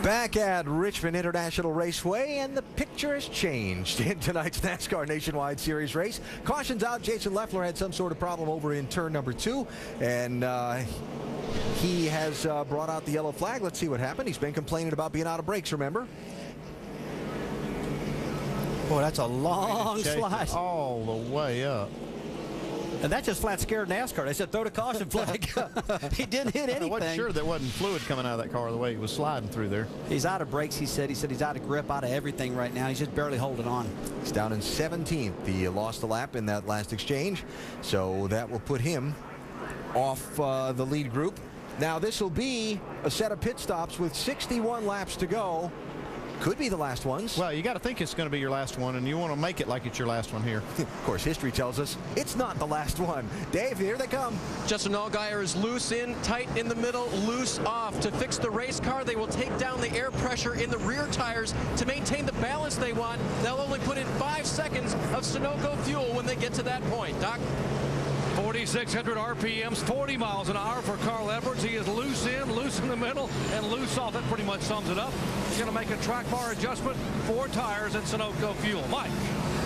Back at Richmond International Raceway, and the picture has changed in tonight's NASCAR Nationwide Series race. Caution's out. Jason Leffler had some sort of problem over in turn number 2, and he has brought out the yellow flag. Let's see what happened. He's been complaining about being out of brakes, remember? Boy, that's a long slide. All the way up. And that just flat scared NASCAR. They said throw the caution flag. He didn't hit anything. I wasn't sure there wasn't fluid coming out of that car the way he was sliding through there. He's out of brakes, he said. He said he's out of grip, out of everything right now. He's just barely holding on. He's down in 17th. He lost a lap in that last exchange, so that will put him off the lead group. Now, this will be a set of pit stops with 61 laps to go. Could be the last ones. Well, you got to think it's going to be your last one, and you want to make it like it's your last one here. Of course, history tells us it's not the last one. Dave, here they come. Justin Allgaier is loose in, tight in the middle, loose off. To fix the race car, they will take down the air pressure in the rear tires to maintain the balance they want. They'll only put in 5 seconds of Sunoco fuel when they get to that point. Doc? 4,600 RPMs, 40 miles an hour for Carl Edwards. He is loose in the middle, and loose off. That pretty much sums it up. He's going to make a track bar adjustment, 4 tires, and Sunoco fuel. Mike.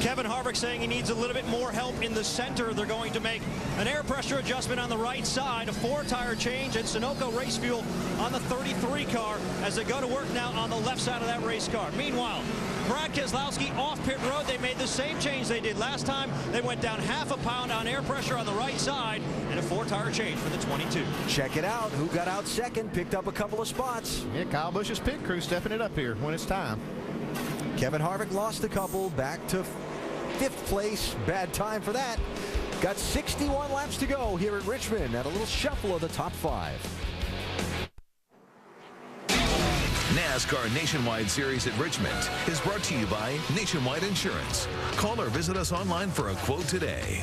Kevin Harvick saying he needs a little bit more help in the center. They're going to make an air pressure adjustment on the right side, a 4-tire change, and Sunoco race fuel on the 33 car as they go to work now on the left side of that race car. Meanwhile, Brad Keselowski off pit road. They made the same change they did last time. They went down ½ a pound on air pressure on the right side and a 4-tire change for the 22. Check it out. Who got out second? Picked up a couple of spots. Yeah, Kyle Busch's pit crew stepping it up here when it's time. Kevin Harvick lost a couple, back to 5th place. Bad time for that. Got 61 laps to go here at Richmond at a little shuffle of the top 5. NASCAR Nationwide Series at Richmond is brought to you by Nationwide Insurance. Call or visit us online for a quote today.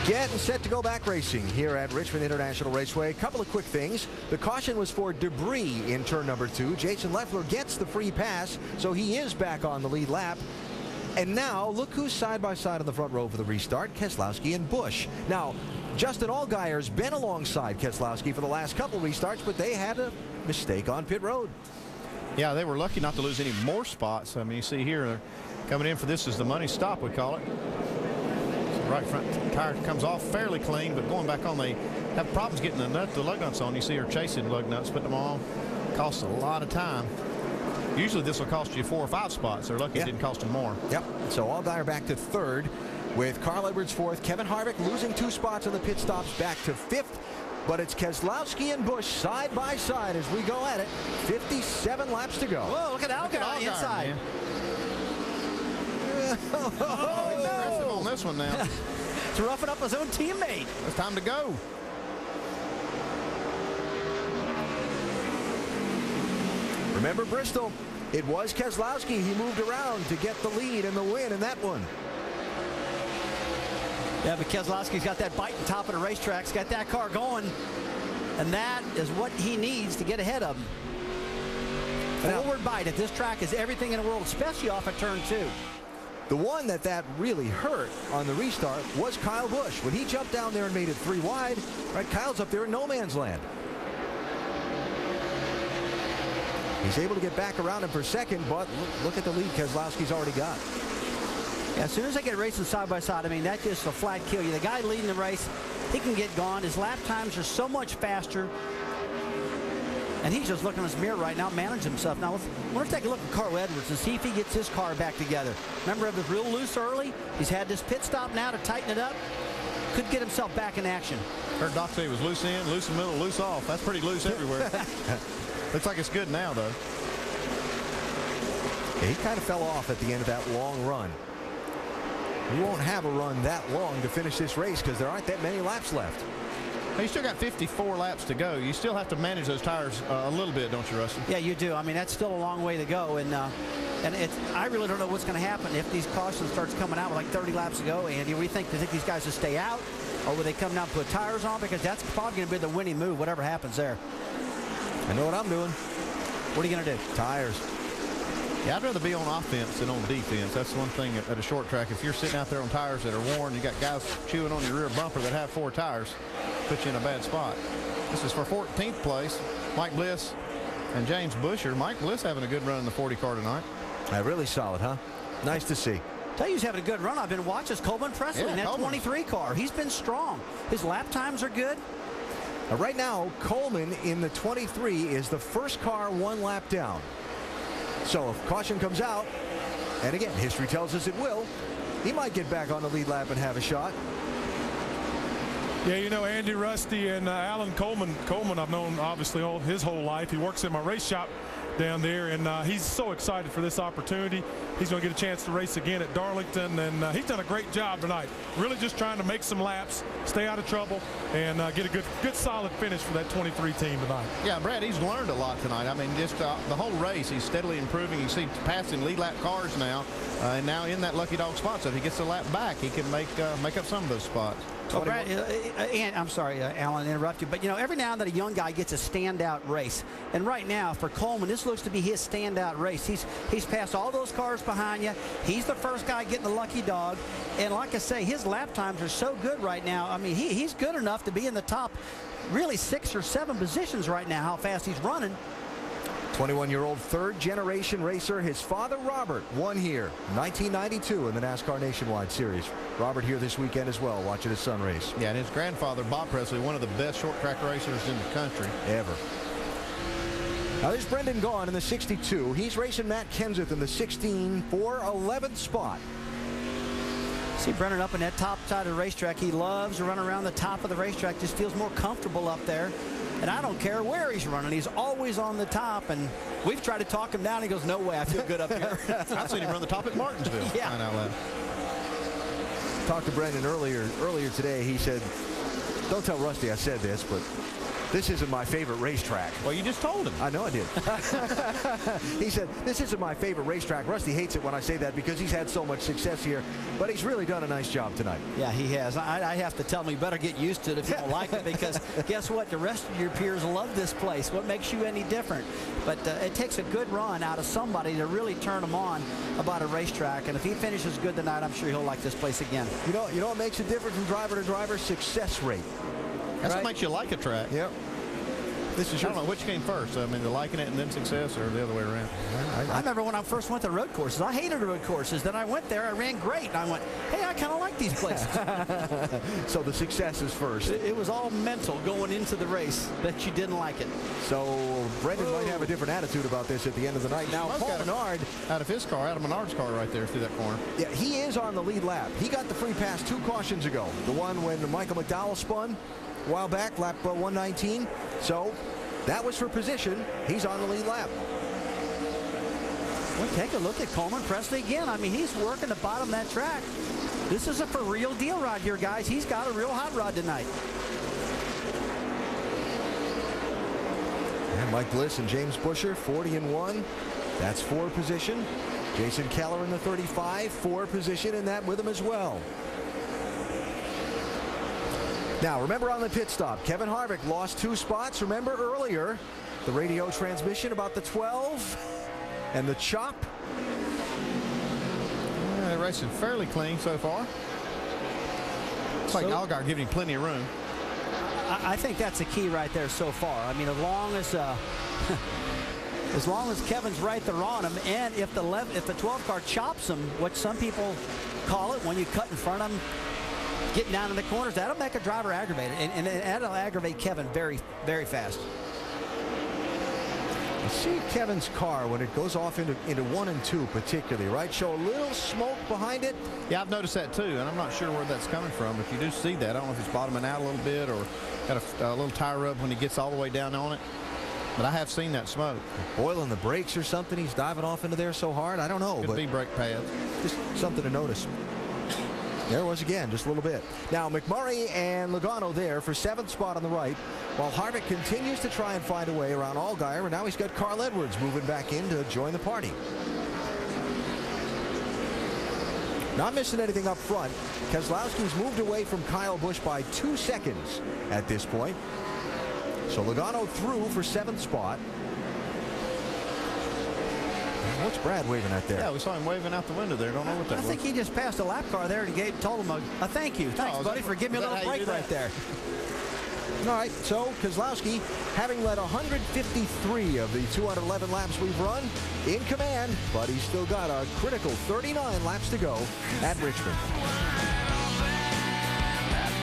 Getting set to go back racing here at Richmond International Raceway. A couple of quick things. The caution was for debris in turn number 2. Jason Leffler gets the free pass, so he is back on the lead lap. And now, look who's side by side on the front row for the restart, Keselowski and Busch. Now, Justin Allgaier's been alongside Keselowski for the last couple restarts, but they had a mistake on pit road. Yeah, they were lucky not to lose any more spots. I mean, you see here, they're coming in for this is the money stop, we call it. So right front tire comes off fairly clean, but going back on, they have problems getting the lug nuts on. You see her chasing lug nuts, putting them on. Costs a lot of time. Usually this will cost you 4 or 5 spots. They're lucky it didn't cost them more. Yep. So Allgaier back to 3rd with Carl Edwards 4th. Kevin Harvick losing 2 spots on the pit stops back to 5th. But it's Keselowski and Busch side by side as we go at it. 57 laps to go. Whoa, look at Allgaier on the inside. Aggressive on this one now. To roughing up his own teammate. It's time to go. Remember Bristol, it was Keselowski. He moved around to get the lead and the win in that one. Yeah, but Keselowski's got that bite on top of the racetrack. He's got that car going, and that is what he needs to get ahead of him. Forward bite at this track is everything in the world, especially off at turn 2. The one that really hurt on the restart was Kyle Busch. When he jumped down there and made it 3 wide, right, Kyle's up there in no man's land. He's able to get back around him for second, but look at the lead Keselowski's already got. Yeah, as soon as they get racing side by side, I mean, that's just a flat kill you. The guy leading the race, he can get gone. His lap times are so much faster. And he's just looking in his mirror right now, managing himself. Now, let's take a look at Carl Edwards and see if he gets his car back together. Remember, it was real loose early. He's had this pit stop now to tighten it up. Could get himself back in action. Heard Doc say it was loose in, loose in the middle, loose off. That's pretty loose everywhere. Looks like it's good now, though. Yeah, he kind of fell off at the end of that long run. We won't have a run that long to finish this race because there aren't that many laps left. Well, you still got 54 laps to go. You still have to manage those tires a little bit, don't you, Rusty? Yeah, you do. I mean, that's still a long way to go. And I really don't know what's going to happen if these cautions starts coming out with like 30 laps to go. Andy, do you think these guys will stay out, or will they come down and put tires on? Because that's probably going to be the winning move, whatever happens there. I know what I'm doing. What are you going to do? Tires. Yeah, I'd rather be on offense than on defense. That's one thing at a short track. If you're sitting out there on tires that are worn, you got guys chewing on your rear bumper that have 4 tires, put you in a bad spot. This is for 14th place. Mike Bliss and James Busher. Mike Bliss having a good run in the 40 car tonight. Really solid, huh? Nice to see. Tell you he's having a good run. I've been watching Coleman Presley in that Coleman. 23 car. He's been strong. His lap times are good. Right now, Coleman in the 23 is the first car 1 lap down. So if caution comes out, and again, history tells us it will, he might get back on the lead lap and have a shot. Yeah, you know, Andy Rusty and Alan Coleman. Coleman I've known obviously his whole life. He works in my race shop down there, and he's so excited for this opportunity. He's going to get a chance to race again at Darlington, and he's done a great job tonight. Really just trying to make some laps, stay out of trouble, and get a good solid finish for that 23 team tonight. Yeah, Brad, he's learned a lot tonight. I mean, just the whole race, he's steadily improving. You see passing lead lap cars now, and now in that lucky dog spot. So if he gets a lap back, he can make up some of those spots. Well, Brad, and I'm sorry, Alan, to interrupt you, but you know, every now and then a young guy gets a standout race, and right now for Coleman, this looks to be his standout race. He's passed all those cars behind you. He's the first guy getting the lucky dog, and like I say, his lap times are so good right now. I mean, he's good enough to be in the top, really 6 or 7 positions right now. How fast he's running. 21-year-old third-generation racer. His father, Robert, won here 1992 in the NASCAR Nationwide Series. Robert here this weekend as well, watching his son race. Yeah, and his grandfather, Bob Presley, one of the best short track racers in the country. Ever. Now there's Brendan Gaughan in the 62. He's racing Matt Kenseth in the 16 for 11th spot. See Brendan up in that top side of the racetrack. He loves to run around the top of the racetrack. Just feels more comfortable up there. And I don't care where he's running. He's always on the top. And we've tried to talk him down. He goes, no way. I feel good up here. I've seen him run the top at Martinsville. Yeah. I know. Talked to Brendan earlier today. He said, don't tell Rusty I said this, but this isn't my favorite racetrack. Well, you just told him. I know I did. He said, this isn't my favorite racetrack. Rusty hates it when I say that because he's had so much success here, but he's really done a nice job tonight. Yeah, he has. I have to tell him you better get used to it if you don't like it, because guess what? The rest of your peers love this place. What makes you any different? But it takes a good run out of somebody to really turn him on about a racetrack. And if he finishes good tonight, I'm sure he'll like this place again. You know what makes it different from driver to driver? Success rate. That's what makes you like a track. Yep. This is I don't know which came first. I mean, the liking it and then success, or the other way around. I remember when I first went to road courses. I hated road courses. Then I went there. I ran great. And I went, hey, I kind of like these places. So the success is first. It was all mental going into the race that you didn't like it. So Brendan might have a different attitude about this at the end of the night. Now, Paul Menard, out of his car, out of Menard's car right there through that corner. Yeah, he is on the lead lap. He got the free pass 2 cautions ago. The one when Michael McDowell spun a while back, lap 119. So that was for position. He's on the lead lap. Well, take a look at Coleman Presley again. I mean, he's working the bottom of that track. This is a for real deal right here, guys. He's got a real hot rod tonight. And Mike Bliss and James Busher, 40-1. That's 4 position. Jason Keller in the 35, 4 position, and that with him as well. Now, remember on the pit stop, Kevin Harvick lost 2 spots. Remember earlier, the radio transmission about the 12 and the chop. They're racing fairly clean so far. It's like Allgaier giving him plenty of room. I think that's the key right there so far. I mean, as long as Kevin's right there on him, and if the 12 car chops him, what some people call it when you cut in front of him, getting down in the corners, that'll make a driver aggravated, and that'll aggravate Kevin very, very fast. You see Kevin's car when it goes off into 1 and 2 particularly, right? Show a little smoke behind it. Yeah, I've noticed that too, and I'm not sure where that's coming from. If you do see that, I don't know if it's bottoming out a little bit or got a little tire rub when he gets all the way down on it. But I have seen that smoke. Boiling the brakes or something. He's diving off into there so hard. I don't know. Could be brake pads. Just something to notice. There it was again, just a little bit. Now, McMurray and Logano there for 7th spot on the right, while Harvick continues to try and find a way around Allgaier, and now he's got Carl Edwards moving back in to join the party. Not missing anything up front. Keselowski's moved away from Kyle Busch by 2 seconds at this point. So Logano through for 7th spot. What's Brad waving at there? Yeah, we saw him waving out the window there. Don't know what that was. I think he just passed a lap car there and told him a thank you. Thanks, buddy, for giving me a little break right there. All right, so Kozlowski, having led 153 of the 211 laps we've run, in command, but he's still got a critical 39 laps to go at Richmond.